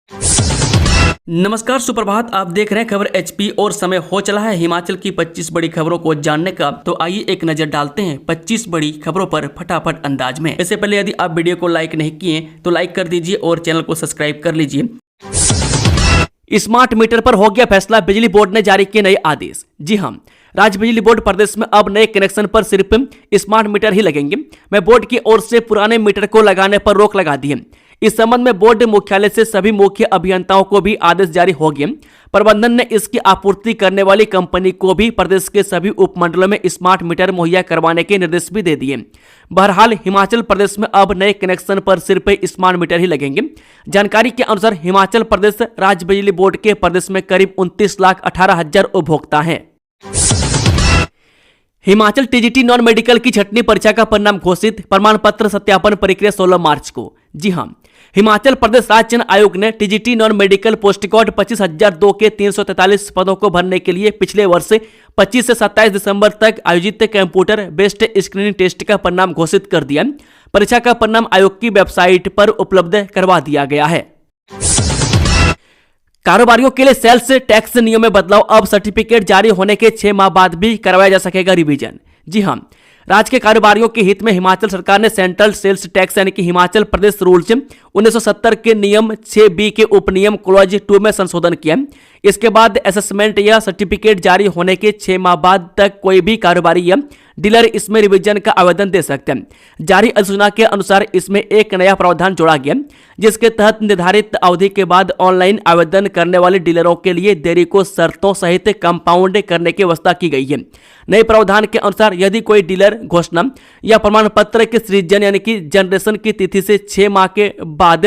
नमस्कार, सुप्रभात। आप देख रहे हैं खबर एचपी और समय हो चला है हिमाचल की 25 बड़ी खबरों को जानने का। तो आइए एक नजर डालते हैं 25 बड़ी खबरों पर फटाफट अंदाज में। इससे पहले यदि आप वीडियो को लाइक नहीं किए तो लाइक कर दीजिए और चैनल को सब्सक्राइब कर लीजिए। स्मार्ट मीटर पर हो गया फैसला, बिजली बोर्ड ने जारी किए नए आदेश। जी हां, राज्य बिजली बोर्ड प्रदेश में अब नए कनेक्शन पर सिर्फ स्मार्ट मीटर ही लगेंगे। मैं बोर्ड की ओर से पुराने मीटर को लगाने पर रोक लगा दी है। इस संबंध में बोर्ड मुख्यालय से सभी मुख्य अभियंताओं को भी आदेश जारी हो गए। प्रबंधन ने इसकी आपूर्ति करने वाली कंपनी को भी प्रदेश के सभी उपमंडलों में स्मार्ट मीटर मुहैया करवाने के निर्देश भी दे दिए। बहरहाल हिमाचल प्रदेश में अब नए कनेक्शन पर सिर्फ स्मार्ट मीटर ही लगेंगे। जानकारी के अनुसार हिमाचल प्रदेश राज्य बिजली बोर्ड के प्रदेश में करीब 29,18,000 उपभोक्ता हैं। हिमाचल टीजीटी नॉन मेडिकल की छठवीं परीक्षा का परिणाम घोषित, प्रमाण पत्र सत्यापन प्रक्रिया 16 मार्च को। जी हां, हिमाचल प्रदेश राज्य चयन आयोग ने TGT non medical post code 25,002 के 343 पदों को भरने के लिए पिछले वर्ष 25 से 27 दिसंबर तक आयोजित कंप्यूटर बेस्ड स्क्रीनिंग टेस्ट का परिणाम घोषित कर दिया। परीक्षा का परिणाम आयोग की वेबसाइट पर उपलब्ध करवा दिया गया है। कारोबारियों के लिए सेल्स टैक्स नियम में बदलाव, अब सर्टिफिकेट जारी होने के 6 माह बाद भी करवाया जा सकेगा रिवीजन। जी हां, राज्य के कारोबारियों के हित में हिमाचल सरकार ने सेंट्रल सेल्स टैक्स यानी कि हिमाचल प्रदेश रूल्स 1970 के नियम 6B के उपनियम क्लॉज 2 में संशोधन किया। इसके बाद असेसमेंट या सर्टिफिकेट जारी होने के 6 माह बाद तक कोई भी कारोबारी या डीलर इसमें रिवीजन का आवेदन दे सकते हैं। जारी अधिसूचना के अनुसार इसमें एक नया प्रावधान जोड़ा गया, जिसके तहत निर्धारित अवधि के बाद ऑनलाइन आवेदन करने वाले डीलरों के लिए देरी को शर्तों सहित कंपाउंड करने की व्यवस्था की गई है। नए प्रावधान के अनुसार यदि कोई डीलर घोषणा या प्रमाण पत्र के सृजन यानी कि जनरेशन की तिथि से 6 माह के बाद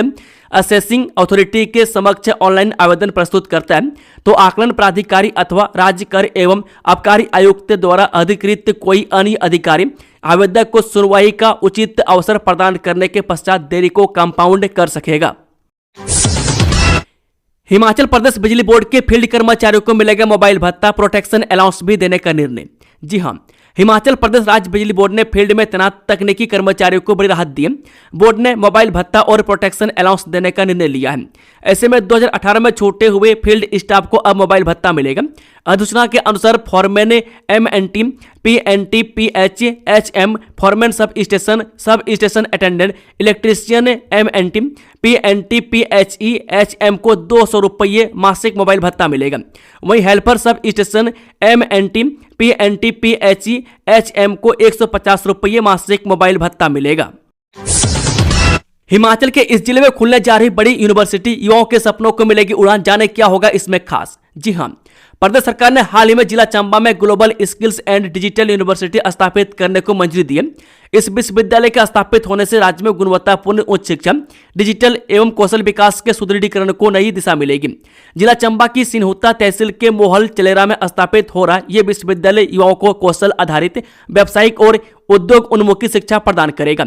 असेसिंग अथॉरिटी के समक्ष ऑनलाइन आवेदन प्रस्तुत करता है तो आकलन प्राधिकारी अथवा राज्य कर एवं आबकारी आयुक्त द्वारा अधिकृत कोई अन्य अधिकारी आवेदक को सुनवाई का उचित अवसर प्रदान करने के पश्चात देरी को कंपाउंड कर सकेगा। हिमाचल प्रदेश बिजली बोर्ड के फील्ड कर्मचारियों को मिलेगा मोबाइल भत्ता, प्रोटेक्शन अलाउंस भी देने का निर्णय। जी हां, हिमाचल प्रदेश राज्य बिजली बोर्ड ने फील्ड में तैनात तकनीकी कर्मचारियों को बड़ी राहत दी है। बोर्ड ने मोबाइल भत्ता और प्रोटेक्शन अलाउंस देने का निर्णय लिया है। ऐसे में 2018 में छूटे हुए फील्ड स्टाफ को अब मोबाइल भत्ता मिलेगा। अधिसूचना के अनुसार foreman MNT, PNT, PH, foreman sub station attendant, electrician MNT, PNT, PHE, HM को 200 रुपये मासिक मोबाइल भत्ता मिलेगा। वहीं helper sub station MNT, PNT, PHE, HM को 150 रुपये मासिक मोबाइल भत्ता मिलेगा। हिमाचल के इस जिले में खुलने जा रही बड़ी यूनिवर्सिटी, युवाओं के सपनों को मिलेगी उड़ान, जाने क्या होगा इसमें खास। जी हां, प्रदेश सरकार ने हाल ही में जिला चंबा में global skills and digital university स्थापित करने को मंजूरी दी है। इस विश्वविद्यालय के स्थापित होने से राज्य में गुणवत्तापूर्ण उच्च शिक्षा, डिजिटल एवं कौशल विकास के सुदृढ़ीकरण को नई दिशा मिलेगी। जिला चंबा की सिनहुता तहसील के मोहल चलेरा में स्थापित हो रहा यह विश्वविद्यालय युवाओं को कौशल आधारित व्यावसायिक और उद्योग उन्मुखी शिक्षा प्रदान करेगा।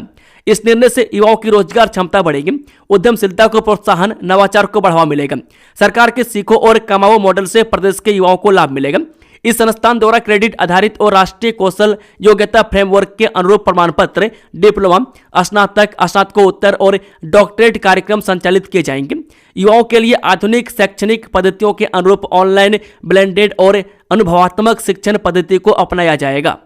इस निर्णय से युवाओं की रोजगार क्षमता बढ़ेगी, उद्यमशीलता को प्रोत्साहन, नवाचार को बढ़ावा मिलेगा। सरकार के सीखो और कमाओ मॉडल से प्रदेश के युवाओं को लाभ मिलेगा। इस संस्थान द्वारा क्रेडिट आधारित और राष्ट्रीय कौशल योग्यता फ्रेमवर्क के अनुरूप प्रमाण पत्र, डिप्लोमा, स्नातक, स्नातकोत्तर और डॉक्टरेट कार्यक्रम संचालित किए जाएंगे। युवाओं के लिए आधुनिक शैक्षणिक पद्धतियों के अनुरूप ऑनलाइन, ब्लेंडेड और अनुभवात्मक शिक्षण पद्धति को अपनाया जाएगा।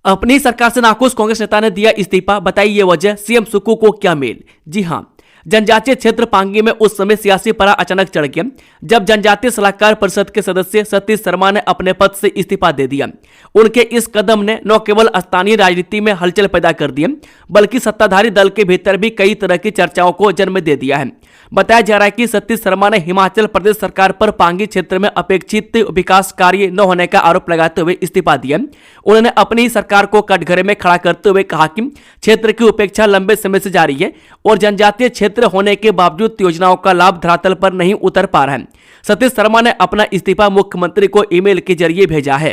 अपनी सरकार से नाखुश कांग्रेस नेता ने दिया इस्तीफा, बताई ये वजह, सीएम सुक्खू को क्या मेल। जी हां, जनजातीय क्षेत्र पांगी में उस समय सियासी पारा अचानक चढ़ गया जब जनजातीय सलाहकार परिषद के सदस्य सतीश शर्मा ने अपने पद से इस्तीफा दे दिया। उनके इस कदम ने न केवल स्थानीय राजनीति में हलचल पैदा कर दी बल्कि सत्ताधारी दल के भीतर भी कई तरह की चर्चाओं को जन्म दे दिया है। बताया जा रहा है कि सतीश शर्मा ने हिमाचल प्रदेश सरकार पर पांगी क्षेत्र में अपेक्षित विकास कार्य न होने का आरोप लगाते हुए इस्तीफा दिया। उन्होंने अपनी सरकार को कटघरे में खड़ा करते हुए कहा कि क्षेत्र की उपेक्षा लंबे समय से जारी है और जनजातीय क्षेत्र होने के बावजूद योजनाओं का लाभ धरातल पर नहीं उतर पा रहा है। सतीश शर्मा ने अपना इस्तीफा मुख्यमंत्री को ईमेल के जरिए भेजा है।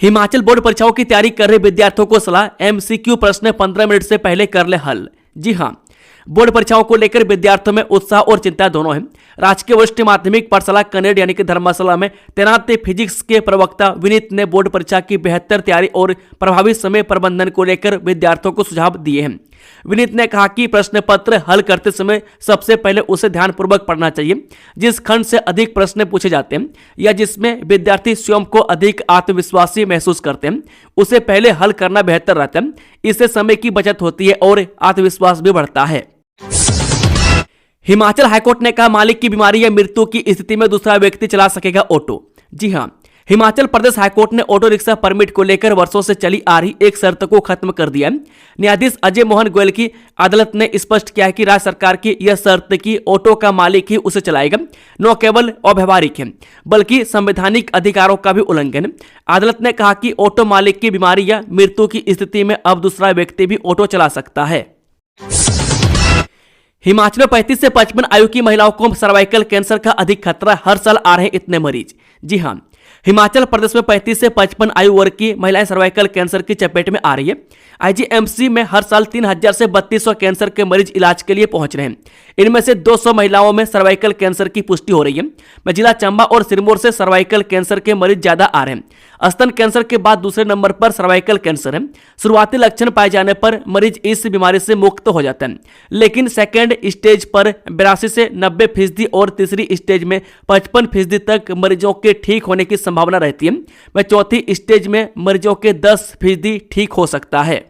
हिमाचल बोर्ड परीक्षाओं की तैयारी कर रहे विद्यार्थियों को सलाह, MCQ प्रश्न 15 मिनट से पहले कर ले हल। जी हां, बोर्ड परीक्षाओं को लेकर विद्यार्थियों में उत्साह और चिंता दोनों है। राजकीय वरिष्ठ माध्यमिक पाठशाला कनेड यानी कि धर्मशाला में तैनात फिजिक्स के प्रवक्ता विनीत ने बोर्ड परीक्षा की बेहतर तैयारी और प्रभावी समय प्रबंधन को लेकर विद्यार्थियों को सुझाव दिए हैं। विनीत ने कहा कि प्रश्न पत्र हल करते समय सबसे पहले उसे ध्यानपूर्वक पढ़ना चाहिए। जिस खंड से अधिक प्रश्न पूछे जाते हैं या जिसमें विद्यार्थी स्वयं को अधिक आत्मविश्वासी महसूस करते हैं उसे पहले हल करना बेहतर रहता है। इससे समय की बचत होती है और आत्मविश्वास भी बढ़ता है। हिमाचल हाईकोर्ट ने कहा, मालिक की बीमारी या मृत्यु की स्थिति में दूसरा व्यक्ति चला सकेगा ऑटो। जी हां, हिमाचल प्रदेश हाईकोर्ट ने ऑटो रिक्शा परमिट को लेकर वर्षों से चली आ रही एक शर्त को खत्म कर दिया है। न्यायाधीश अजय मोहन गोयल की अदालत ने स्पष्ट किया है कि राज्य सरकार की यह शर्त कि ऑटो का मालिक ही उसे चलाएगा न केवल अव्यवहारिक है बल्कि संवैधानिक अधिकारों का भी उल्लंघन है। अदालत ने कहा कि ऑटो मालिक की बीमारी या मृत्यु की स्थिति में अब दूसरा व्यक्ति भी ऑटो चला सकता है। हिमाचल में 35 से 55 आयु की महिलाओं को सर्वाइकल कैंसर का अधिक खतरा, हर साल आ रहे इतने मरीज। जी हां, हिमाचल प्रदेश में 35 से 55 आयु वर्ग की महिलाएं सर्वाइकल कैंसर की चपेट में आ रही है। आईजीएमसी में हर साल 3000 से 3200 कैंसर के मरीज इलाज के लिए पहुंच रहे हैं। इनमें से 200 महिलाओं में सर्वाइकल कैंसर की पुष्टि हो रही है। जिला चंबा और सिरमौर से सर्वाइकल कैंसर के मरीज ज्यादा आ रहे हैं। स्तन कैंसर के बाद दूसरे नंबर पर सर्वाइकल कैंसर है। शुरुआती लक्षण पाए जाने पर मरीज इस बीमारी से मुक्त हो जाता है, लेकिन सेकेंड स्टेज पर 82 से 90% और तीसरी स्टेज में 55% तक मरीजों के ठीक होने की संभावना रहती है। वह चौथी स्टेज में मरीजों के 10% ठीक हो सकता है।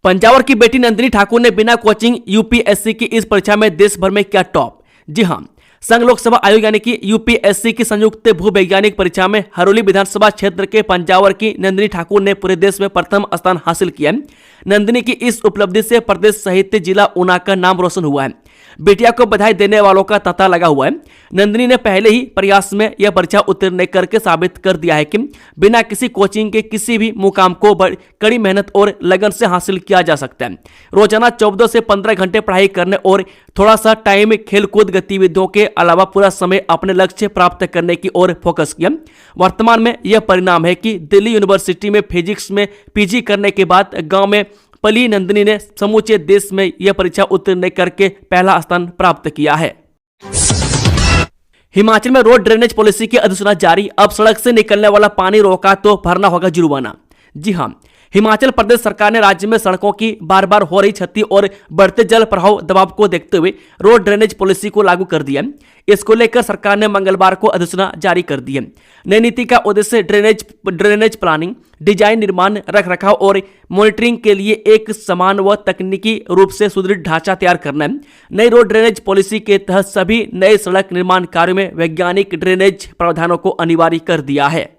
पंजावर की बेटी नंदिनी ठाकुर ने बिना कोचिंग यूपीएससी की इस परीक्षा में देश भर में किया टॉप। जी हां, संघ लोक सेवा आयोग यानी कि यूपीएससी की संयुक्त भूवैज्ञानिक परीक्षा में हरोली विधानसभा क्षेत्र के पंजावर की नंदिनी ठाकुर ने पूरे देश में प्रथम स्थान हासिल किया है। नंदिनी की इस उपलब्धि से प्रदेश सहित जिला ऊना का नाम रोशन हुआ है। बेटिया को बधाई देने वालों का तांता लगा हुआ है। नंदिनी ने पहले ही प्रयास में यह परीक्षा उत्तीर्ण करके साबित कर दिया है कि बिना किसी कोचिंग के किसी भी मुकाम को कड़ी मेहनत और लगन से हासिल किया जा सकता है। रोजाना 14 से 15 घंटे पढ़ाई करने और थोड़ा सा टाइम खेलकूद गतिविधियों के अलावा पूरा समय अपने लक्ष्य प्राप्त करने की ओर फोकस किया। वर्तमान में यह परिणाम है कि दिल्ली यूनिवर्सिटी में फिजिक्स में पीजी करने के बाद गांव में पली नंदिनी ने समूचे देश में यह परीक्षा उत्तीर्ण करके पहला स्थान प्राप्त किया है। हिमाचल में रोड ड्रेनेज पॉलिसी की अधिसूचना जारी। अब सड़क से निकलने वाला पानी रोका तो भरना होगा जुर्माना। जी हां, हिमाचल प्रदेश सरकार ने राज्य में सड़कों की बार बार हो रही क्षति और बढ़ते जल प्रवाह दबाव को देखते हुए रोड ड्रेनेज पॉलिसी को लागू कर दिया। इसको लेकर सरकार ने मंगलवार को अधिसूचना जारी कर दी है। नई नीति का उद्देश्य ड्रेनेज प्लानिंग, डिजाइन, निर्माण, रखरखाव और मॉनिटरिंग के लिए एक समान व तकनीकी रूप से सुदृढ़ ढांचा तैयार करना है। नई रोड ड्रेनेज पॉलिसी के तहत सभी नए सड़क निर्माण कार्यों में वैज्ञानिक ड्रेनेज प्रावधानों को अनिवार्य कर दिया है।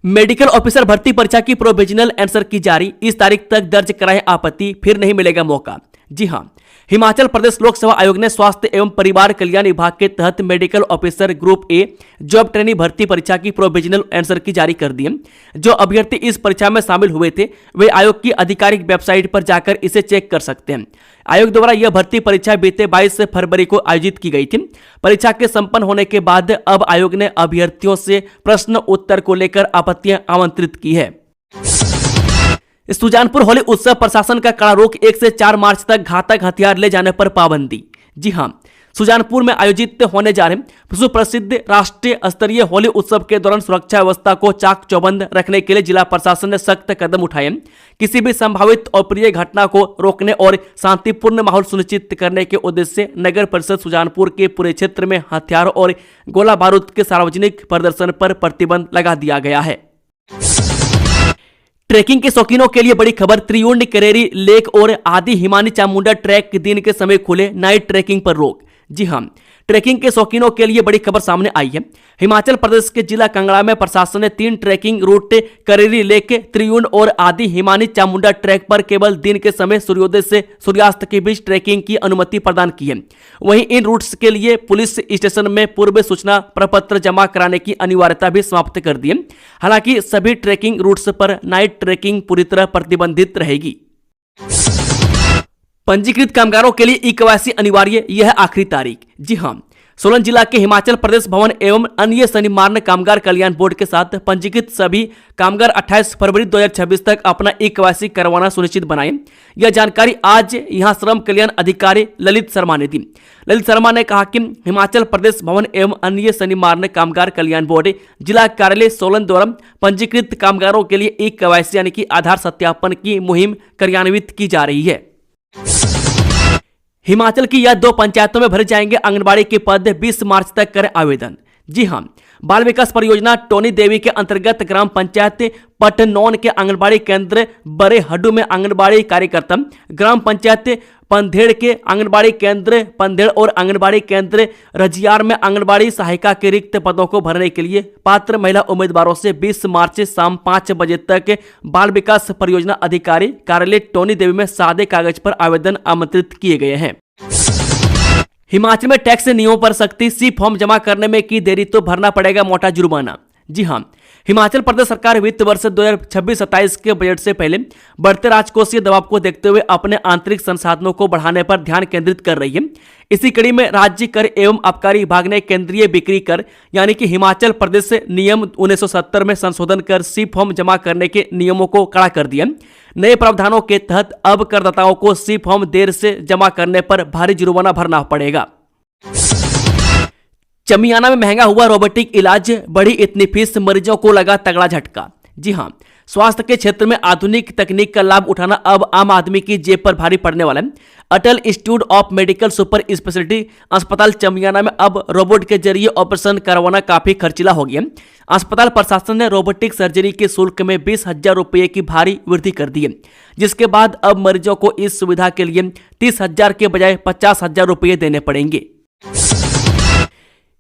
मेडिकल ऑफिसर भर्ती परीक्षा की प्रोविजनल आंसर की जारी। इस तारीख तक दर्ज कराएं आपत्ति, फिर नहीं मिलेगा मौका। जी हां, हिमाचल प्रदेश लोक सेवा आयोग ने स्वास्थ्य एवं परिवार कल्याण विभाग के तहत medical officer group A job trainee भर्ती परीक्षा की प्रोविजनल आंसर की जारी कर दी है। जो अभ्यर्थी इस परीक्षा में शामिल हुए थे वे आयोग की आधिकारिक वेबसाइट पर जाकर इसे चेक कर सकते हैं। आयोग द्वारा यह भर्ती परीक्षा बीते 22 फरवरी को आयोजित की गई थी। परीक्षा के संपन्न होने के बाद अब आयोग ने अभ्यर्थियों से प्रश्न उत्तर को लेकर आपत्तियां आमंत्रित की है। सुजानपुर होली उत्सव प्रशासन का कड़ा रोक। 1 से 4 मार्च तक घातक हथियार ले जाने पर पाबंदी। जी हां, सुजानपुर में आयोजित होने जा रहे सुप्रसिद्ध राष्ट्रीय स्तरीय होली उत्सव के दौरान सुरक्षा व्यवस्था को चाक चौबंद रखने के लिए जिला प्रशासन ने सख्त कदम उठाए। किसी भी संभावित अप्रिय घटना को रोकने और शांतिपूर्ण माहौल सुनिश्चित करने के उद्देश्य से नगर परिषद सुजानपुर के पूरे क्षेत्र में हथियारों और गोला बारूद के सार्वजनिक प्रदर्शन पर प्रतिबंध लगा दिया गया है। ट्रैकिंग के शौकीनों के लिए बड़ी खबर। त्रियुंड, करेरी लेक और आदि हिमानी चामुंडा ट्रैक दिन के समय खुले, नाइट ट्रैकिंग पर रोक। जी हां, ट्रैकिंग के शौकीनों के लिए बड़ी खबर सामने आई है। हिमाचल प्रदेश के जिला कांगड़ा में प्रशासन ने 3 trekking route Kareri lake, Triund और आदि हिमानी चामुंडा ट्रैक पर केवल दिन के समय सूर्योदय से सूर्यास्त के बीच ट्रैकिंग की अनुमति प्रदान की है। वहीं इन रूट्स के लिए पुलिस स्टेशन में पूर्व सूचना प्रपत्र जमा कराने की अनिवार्यता भी समाप्त कर दी है। हालांकि सभी ट्रैकिंग रूट्स पर नाइट ट्रैकिंग पूरी तरह प्रतिबंधित रहेगी। पंजीकृत कामगारों के लिए ई-केवाईसी अनिवार्य, यह है आखिरी तारीख। जी हां, सोलन जिला के हिमाचल प्रदेश भवन एवं अन्य सनिमार्न कामगार कल्याण बोर्ड के साथ पंजीकृत सभी कामगार 28 फरवरी 2026 तक अपना ई-केवाईसी करवाना सुनिश्चित बनाएं। यह जानकारी आज यहां श्रम कल्याण अधिकारी ललित शर्मा ने दी। ललित शर्मा ने कहा कि हिमाचल प्रदेश भवन एवं अन्य सनिमार्न कामगार कल्याण बोर्ड जिला कार्यालय सोलन द्वारा पंजीकृत कामगारों के लिए ई-केवाईसी यानी कि आधार सत्यापन की मुहिम कार्यान्वित की जा रही है। हिमाचल की यह 2 पंचायतों में भरे जाएंगे आंगनबाड़ी के पद, 20 मार्च तक करें आवेदन। जी हां, बाल विकास परियोजना टोनी देवी के अंतर्गत ग्राम पंचायत पटनौन के आंगनबाड़ी केंद्र बड़े हड्डू में आंगनबाड़ी कार्यकर्ता, ग्राम पंचायत पंधेड़ के आंगनबाड़ी केंद्र पंधेड़ और आंगनबाड़ी केंद्र रजियार में आंगनबाड़ी सहायिका के रिक्त पदों को भरने के लिए पात्र महिला उम्मीदवारों से 20 मार्च शाम 5 बजे तक बाल विकास परियोजना अधिकारी कार्यालय टोनी देवी में सादे कागज पर आवेदन आमंत्रित किए गए हैं। हिमाचल में टैक्स नियमों पर सख्ती, सी फॉर्म जमा करने में की देरी तो भरना पड़ेगा मोटा जुर्माना। जी हां, हिमाचल प्रदेश सरकार वित्त वर्ष 2026-27 के बजट से पहले बढ़ते राजकोषीय दबाव को देखते हुए अपने आंतरिक संसाधनों को बढ़ाने पर ध्यान केंद्रित कर रही है। इसी कड़ी में राज्य कर एवं आबकारी विभाग ने केंद्रीय बिक्री कर यानी कि हिमाचल प्रदेश नियम 1970 में संशोधन कर सी फॉर्म जमा करने के नियमों को कड़ा कर दिया। नए प्रावधानों के तहत अब करदाताओं को सी फॉर्म देर से जमा करने पर भारी जुर्माना भरना पड़ेगा। चमियाना में महंगा हुआ रोबोटिक इलाज, बढ़ी इतनी फीस, मरीजों को लगा तगड़ा झटका। जी हां, स्वास्थ्य के क्षेत्र में आधुनिक तकनीक का लाभ उठाना अब आम आदमी की जेब पर भारी पड़ने वाला है। Atal institute of medical super speciality अस्पताल चमियाना में अब रोबोट के जरिए ऑपरेशन करवाना काफी खर्चीला हो गया। अस्पताल प्रशासन ने रोबोटिक सर्जरी के शुल्क में 20,000 रुपये की भारी वृद्धि कर दी है, जिसके बाद अब मरीजों को इस सुविधा के लिए 30,000 के बजाय 50,000 रुपये देने पड़ेंगे।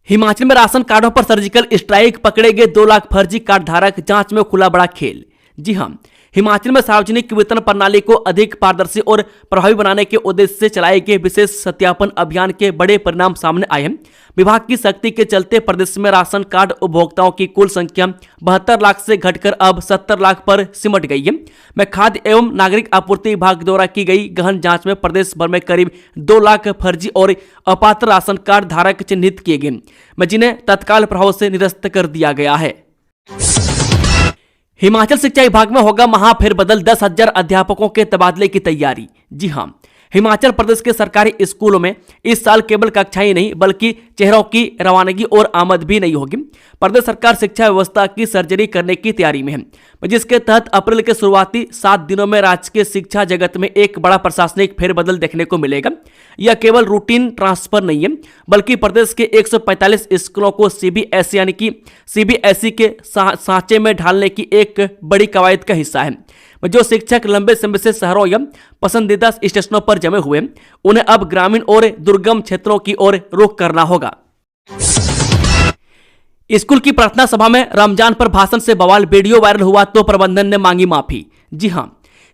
हिमाचल में राशन कार्डों पर सर्जिकल स्ट्राइक, पकड़े गए 2 लाख फर्जी कार्ड धारक, जांच में खुला बड़ा खेल। जी हां, हिमाचल में सार्वजनिक वितरण प्रणाली को अधिक पारदर्शी और प्रभावी बनाने के उद्देश्य से चलाए गए विशेष सत्यापन अभियान के बड़े परिणाम सामने आए हैं। विभाग की सख्ती के चलते प्रदेश में राशन कार्ड उपभोक्ताओं की कुल संख्या 72 लाख से घटकर अब 70 लाख पर सिमट गई है। मैं खाद्य एवं नागरिक आपूर्ति विभाग द्वारा की गई गहन जांच में प्रदेश भर में करीब 2 लाख फर्जी और अपात्र राशन कार्ड धारक चिन्हित किए गए, जिन्हें तत्काल प्रभाव से निरस्त कर दिया गया है। हिमाचल शिक्षा विभाग में होगा महाफेरबदल, 10,000 अध्यापकों के तबादले की तैयारी। जी हां, हिमाचल प्रदेश के सरकारी स्कूलों में इस साल केवल कक्षाएं नहीं बल्कि चेहरों की रवानगी और आमद भी नहीं होगी। प्रदेश सरकार शिक्षा व्यवस्था की सर्जरी करने की तैयारी में है, जिसके तहत अप्रैल के शुरुआती 7 दिनों में राज्य के शिक्षा जगत में एक बड़ा प्रशासनिक फेरबदल देखने को मिलेगा। यह केवल रूटीन ट्रांसफर नहीं है बल्कि प्रदेश के 145 स्कूलों को सीबीएसई यानी कि सीबीएसई के सांचे में ढालने की एक बड़ी कवायद का हिस्सा है। जो शिक्षक लंबे समय से शहरों या पसंदीदा स्टेशनों पर जमे हुए उन्हें अब ग्रामीण और दुर्गम क्षेत्रों की ओर रुख करना होगा। स्कूल की प्रार्थना सभा में रमजान पर भाषण से बवाल, वीडियो वायरल हुआ तो प्रबंधन ने मांगी माफी। जी हां,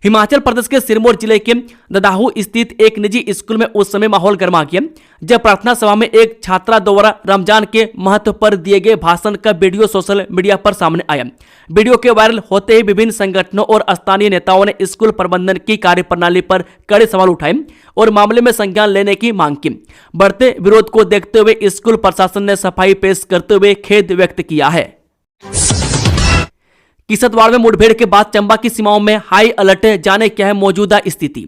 हिमाचल प्रदेश के सिरमौर जिले के ददाहू स्थित एक निजी स्कूल में उस समय माहौल गर्मा गया जब प्रार्थना सभा में एक छात्रा द्वारा रमजान के महत्व पर दिए गए भाषण का वीडियो सोशल मीडिया पर सामने आया। वीडियो के वायरल होते ही विभिन्न संगठनों और स्थानीय नेताओं ने स्कूल प्रबंधन की कार्यप्रणाली पर कड़े सवाल उठाए और मामले में संज्ञान लेने की मांग की। बढ़ते विरोध को देखते हुए स्कूल प्रशासन ने सफाई पेश करते हुए खेद व्यक्त किया है। किश्तवाड़ में मुठभेड़ के बाद चंबा की सीमाओं में हाई अलर्ट, जाने क्या है मौजूदा स्थिति।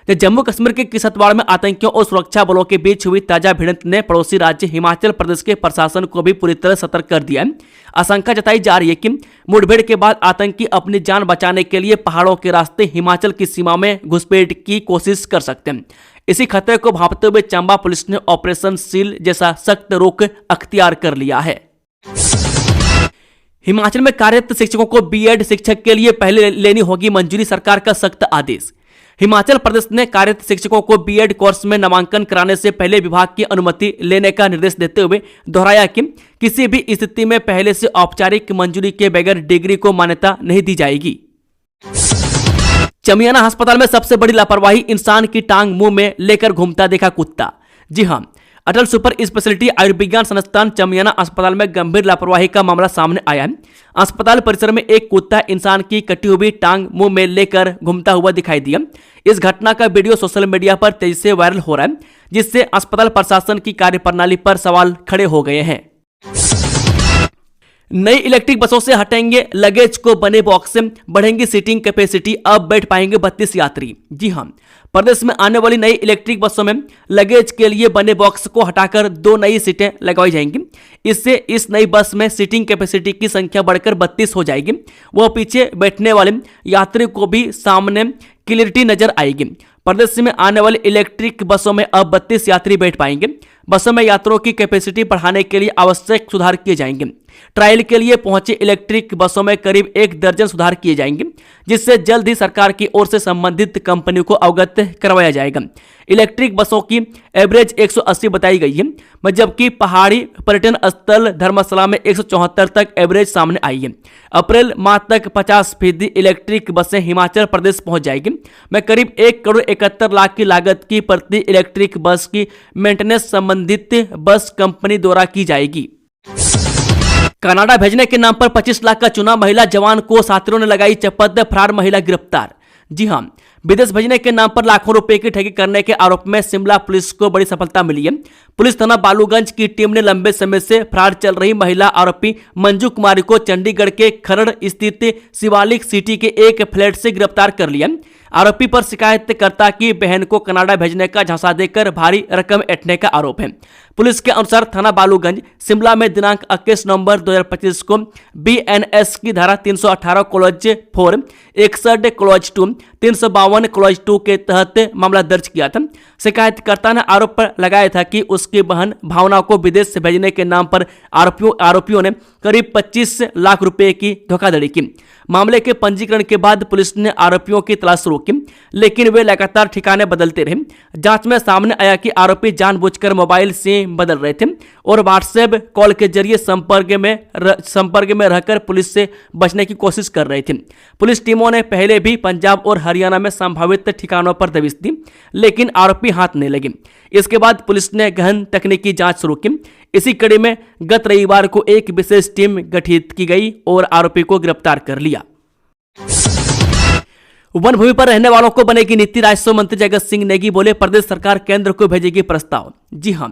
जम्मू कश्मीर के किश्तवाड़ में आतंकियों और सुरक्षा बलों के बीच हुई ताजा भिड़ंत ने पड़ोसी राज्य हिमाचल प्रदेश के प्रशासन को भी पूरी तरह सतर्क कर दिया है। आशंका जताई जा रही है कि मुठभेड़ के बाद आतंकी अपनी जान बचाने के लिए पहाड़ों के रास्ते हिमाचल की सीमा में घुसपैठ की कोशिश कर सकते हैं। इसी खतरे को भांपते हुए चंबा पुलिस ने ऑपरेशन सील जैसा सख्त रुख अख्तियार कर लिया है। हिमाचल में कार्यरत शिक्षकों को बीएड शिक्षक के लिए पहले लेनी होगी मंजूरी, सरकार का सख्त आदेश। हिमाचल प्रदेश ने कार्यरत शिक्षकों को बीएड कोर्स में नामांकन कराने से पहले विभाग की अनुमति लेने का निर्देश देते हुए दोहराया कि किसी भी स्थिति में पहले से औपचारिक मंजूरी के बगैर डिग्री को मान्यता नहीं दी जाएगी। चमियाना अस्पताल में सबसे बड़ी लापरवाही, इंसान की टांग मुंह में लेकर घूमता देखा कुत्ता। जी हां, अटल सुपर स्पेशलिटी आयुर्विज्ञान संस्थान चमियाना अस्पताल में गंभीर लापरवाही का मामला सामने आया है। अस्पताल परिसर में एक कुत्ता इंसान की कटी हुई टांग मुंह में लेकर घूमता हुआ दिखाई दिया। इस घटना का वीडियो सोशल मीडिया पर तेजी से वायरल हो रहा है, जिससे अस्पताल प्रशासन की कार्यप्रणाली पर सवाल खड़े हो गए हैं। नई इलेक्ट्रिक बसों से हटेंगे लगेज को बने बॉक्स, बढ़ेंगी सीटिंग कैपेसिटी, अब बैठ पाएंगे 32 यात्री। जी हां, प्रदेश में आने वाली नई इलेक्ट्रिक बसों में लगेज के लिए बने बॉक्स को हटाकर 2 नई सीटें लगवाई जाएंगी। इससे इस नई बस में सीटिंग कैपेसिटी की संख्या बढ़कर 32 हो जाएगी। वह पीछे बैठने वाले यात्री को भी सामने क्लियरिटी नजर आएगी। प्रदेश में आने वाली इलेक्ट्रिक बसों में अब 32 यात्री बैठ पाएंगे। बसों में यात्रियों की कैपेसिटी बढ़ाने के लिए आवश्यक सुधार किए जाएंगे। ट्रायल के लिए पहुंचे इलेक्ट्रिक बसों में करीब 1 दर्जन सुधार किए जाएंगे, जिससे जल्द ही सरकार की ओर से संबंधित कंपनी को अवगत करवाया जाएगा। इलेक्ट्रिक बसों की एवरेज 180 बताई गई है, जबकि पहाड़ी पर्यटन स्थल धर्मशाला में 174 तक एवरेज सामने आई है। अप्रैल माह तक 50% इलेक्ट्रिक बसें हिमाचल प्रदेश पहुंच जाएगी। में करीब 1 करोड़ 71 लाख की लागत की प्रति इलेक्ट्रिक बस की मेंटेनेंस संबंधित बस कंपनी द्वारा की जाएगी। कनाडा भेजने के नाम पर 25 लाख का चुना, महिला जवान को साथियों ने लगाई चपत, फरार महिला गिरफ्तार। जी हां, विदेश भेजने के नाम पर लाखों रुपए की ठगी करने के आरोप में शिमला पुलिस को बड़ी सफलता मिली है। पुलिस थाना बालूगंज की टीम ने लंबे समय से फरार चल रही महिला आरोपी मंजू कुमारी को चंडीगढ़ के खरड़ स्थित शिवालिक सिटी के एक फ्लैट से गिरफ्तार कर लिया। आरोपी पर शिकायतकर्ता की बहन को कनाडा भेजने का झांसा देकर भारी रकम ऐंठने का आरोप है। पुलिस के अनुसार थाना बालूगंज शिमला में दिनांक 21 नवंबर 2025 को BNS की धारा 318 क्लॉज 4, 61 क्लॉज 2, 352 क्लॉज 2 के तहत मामला दर्ज किया था। शिकायतकर्ता ने आरोप लगाया था कि उसकी बहन भावना को विदेश से भेजने के नाम पर आरोपियों ने करीब 25 लाख रुपए की धोखाधड़ी की। मामले के पंजीकरण के बाद पुलिस ने आरोपियों की तलाश शुरू की, लेकिन वे लगातार ठिकाने बदलते रहे। जांच में सामने आया कि आरोपी जानबूझकर मोबाइल सिम बदल रहे थे और व्हाट्सएप कॉल के जरिए संपर्क में रहकर पुलिस से बचने की कोशिश कर रहे थे। पुलिस टीमों ने पहले भी पंजाब और हरियाणा में संभावित ठिकानों पर दबिश दी, लेकिन आरोपी हाथ नहीं लगे। इसके बाद पुलिस ने गहन तकनीकी जांच शुरू की। इसी कड़ी में गत रविवार को एक विशेष टीम गठित की गई और आरोपी को गिरफ्तार कर लिया। वन भूमि पर रहने वालों को बनेगी नीति, राजस्व मंत्री जगत सिंह नेगी बोले, प्रदेश सरकार केंद्र को भेजेगी प्रस्ताव। जी हां,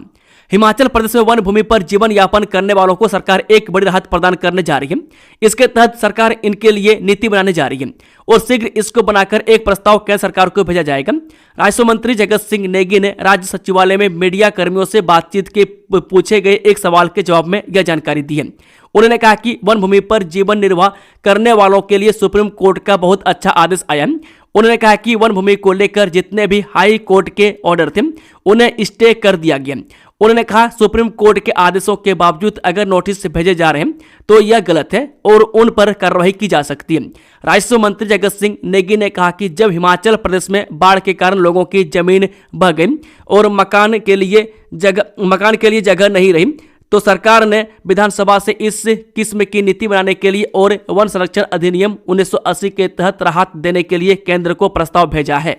हिमाचल प्रदेश में वन भूमि पर जीवन यापन करने वालों को सरकार एक बड़ी राहत प्रदान करने जा रही है। इसके तहत सरकार इनके लिए नीति बनाने जा रही है और शीघ्र इसको बनाकर एक प्रस्ताव केंद्र सरकार को भेजा जाएगा। राजस्व मंत्री जगत सिंह नेगी ने राज्य सचिवालय में मीडिया कर्मियों से बातचीत के पूछे गए एक सवाल के जवाब में यह जानकारी दी है। उन्होंने कहा कि वन भूमि पर जीवन निर्वाह करने वालों के लिए सुप्रीम कोर्ट का बहुत अच्छा आदेश आया है। उन्होंने कहा कि वन भूमि को लेकर जितने भी हाई कोर्ट के ऑर्डर थे उन्हें स्टे कर दिया गया। उन्होंने कहा सुप्रीम कोर्ट के आदेशों के बावजूद अगर नोटिस भेजे जा रहे हैं तो यह गलत है और उन पर कार्रवाई की जा सकती है। राजस्व मंत्री जगत सिंह नेगी ने कहा कि जब हिमाचल प्रदेश में बाढ़ के कारण लोगों की जमीन बह गई और मकान के लिए जगह नहीं रही, तो सरकार ने विधानसभा से इस किस्म की नीति बनाने के लिए और वन संरक्षण अधिनियम 1980 के तहत राहत देने के लिए केंद्र को प्रस्ताव भेजा है।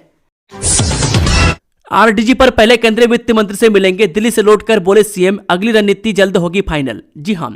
आरडीजी पर पहले केंद्रीय वित्त मंत्री से मिलेंगे, दिल्ली से लौटकर बोले सीएम, अगली रणनीति जल्द होगी फाइनल। जी हां,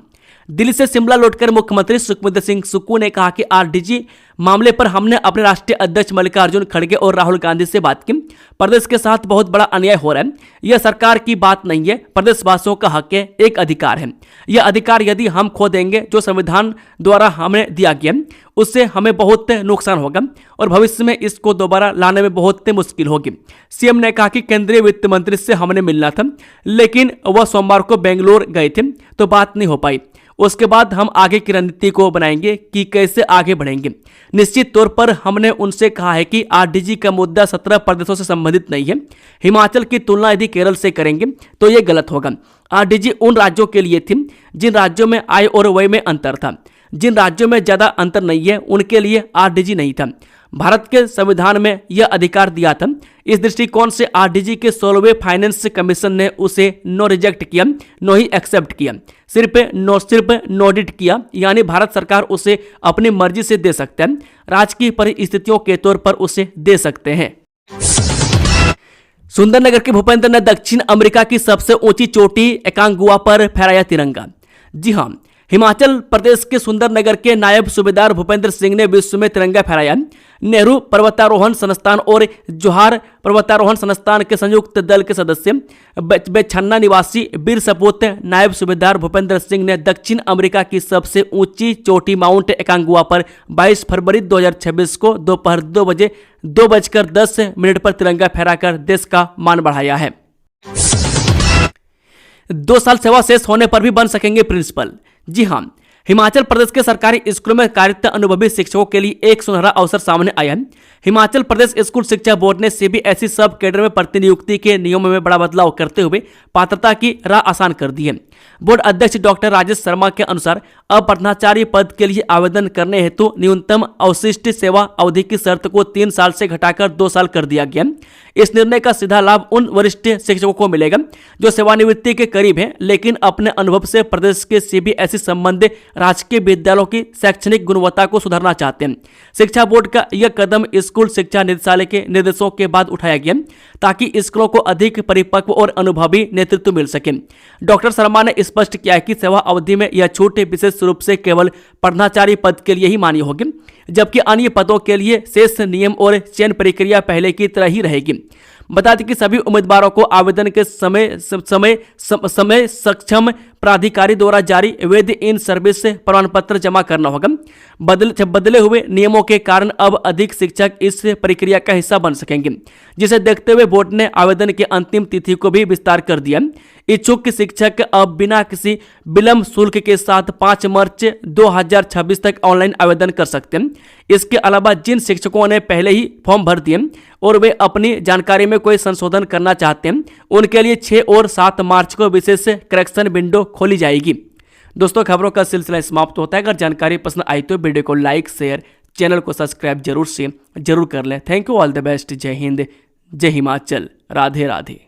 दिल्ली से शिमला लौटकर मुख्यमंत्री सुखविंदर सिंह सुक्खू ने कहा कि आरडीजी मामले पर हमने अपने राष्ट्रीय अध्यक्ष मल्लिकार्जुन खड़गे और राहुल गांधी से बात की। प्रदेश के साथ बहुत बड़ा अन्याय हो रहा है। यह सरकार की बात नहीं है, प्रदेशवासियों का हक है, एक अधिकार है। यह अधिकार यदि हम खो देंगे जो संविधान द्वारा हमें दिया गया, उससे हमें बहुत नुकसान होगा और भविष्य में इसको दोबारा लाने में बहुत मुश्किल होगी। सीएम ने कहा कि केंद्रीय वित्त मंत्री से हमने मिलना था, लेकिन वह सोमवार को बेंगलोर गए थे तो बात नहीं हो पाई। उसके बाद हम आगे की रणनीति को बनाएंगे कि कैसे आगे बढ़ेंगे। निश्चित तौर पर हमने उनसे कहा है कि आरडीजी का मुद्दा 17 प्रदेशों से संबंधित नहीं है। हिमाचल की तुलना यदि केरल से करेंगे तो यह गलत होगा। आरडीजी उन राज्यों के लिए थी जिन राज्यों में आय और व्यय में अंतर था। जिन राज्यों में ज्यादा अंतर नहीं है उनके लिए आरडीजी नहीं था। भारत के संविधान में यह अधिकार दिया था। इस दृष्टिकोण से आरडीजी के 16वें फाइनेंस कमीशन ने उसे नो रिजेक्ट किया, नो ही एक्सेप्ट किया, सिर्फ नो ऑडिट किया, यानी भारत सरकार उसे अपनी मर्जी से दे सकते हैं, राजकीय परिस्थितियों के तौर पर उसे दे सकते हैं। सुंदरनगर के भूपेंद्र ने दक्षिण अमेरिका की सबसे ऊंची चोटी एकांगुआ पर फहराया तिरंगा। जी हां, हिमाचल प्रदेश के सुंदरनगर के नायब सूबेदार भूपेंद्र सिंह ने विश्व में तिरंगा फहराया। नेहरू पर्वतारोहण संस्थान और जोहार पर्वतारोहण संस्थान के संयुक्त दल के सदस्य बेछन्ना निवासी वीर सपूत नायब सूबेदार भूपेंद्र सिंह ने दक्षिण अमेरिका की सबसे ऊंची चोटी माउंट एकांगुआ पर 22 फरवरी 2026 को दोपहर 2:10 पर तिरंगा फहराकर देश का मान बढ़ाया है। 2 साल सेवा शेष होने पर भी बन सकेंगे प्रिंसिपल। जी हां, हिमाचल प्रदेश के सरकारी स्कूलों में कार्यरत अनुभवी शिक्षकों के लिए एक सुनहरा अवसर सामने आया है। हिमाचल प्रदेश स्कूल शिक्षा बोर्ड ने सीबीएसई सब कैडर में प्रतिनियुक्ति के नियमों में बड़ा बदलाव करते हुए पात्रता की राह आसान कर दी है। बोर्ड अध्यक्ष डॉक्टर राजेश शर्मा के अनुसार अब प्रधानाचार्य पद के लिए आवेदन करने हेतु न्यूनतम अवशिष्ट सेवा अवधि की शर्त को 3 साल से घटाकर 2 साल कर दिया गया। इस निर्णय का सीधा लाभ उन वरिष्ठ शिक्षकों को मिलेगा जो सेवानिवृत्ति के करीब हैं, लेकिन अपने अनुभव से प्रदेश के सीबीएसई संबंधित राजकीय विद्यालयों की शैक्षणिक गुणवत्ता को सुधारना चाहते हैं। शिक्षा बोर्ड का यह कदम स्कूल शिक्षा निदेशालय के निर्देशों के बाद उठाया गया ताकि स्कूलों को अधिक परिपक्व और अनुभवी नेतृत्व मिल सके। डॉक्टर शर्मा ने स्पष्ट किया है कि सेवा अवधि में यह छूट विशेष रूप से केवल प्रधानाचार्य पद के लिए ही मान्य होगी, जबकि अन्य पदों के लिए शेष नियम और चयन प्रक्रिया पहले की तरह ही रहेगी। बता दें कि सभी उम्मीदवारों को आवेदन के समय सक्षम प्राधिकारी द्वारा जारी वैध इन सर्विस प्रमाण पत्र जमा करना होगा। बदले हुए नियमों के कारण अब अधिक शिक्षक इस प्रक्रिया का हिस्सा बन सकेंगे, जिसे देखते हुए बोर्ड ने आवेदन की अंतिम तिथि को भी विस्तार कर दिया। इच्छुक शिक्षक अब बिना किसी विलंब शुल्क के साथ 5 मार्च 2026 तक ऑनलाइन आवेदन कर सकते हैं। इसके अलावा जिन शिक्षकों ने पहले ही फॉर्म भर दिए और वे अपनी जानकारी में कोई संशोधन करना चाहते हैं, उनके लिए 6 और 7 मार्च को विशेष करेक्शन विंडो खोली जाएगी। दोस्तों, खबरों का सिलसिला समाप्त होता है। अगर जानकारी पसंद आई तो वीडियो को लाइक, शेयर, चैनल को सब्सक्राइब जरूर कर लें। Thank you, all the best. जय हिंद, जय हिमाचल, राधे राधे।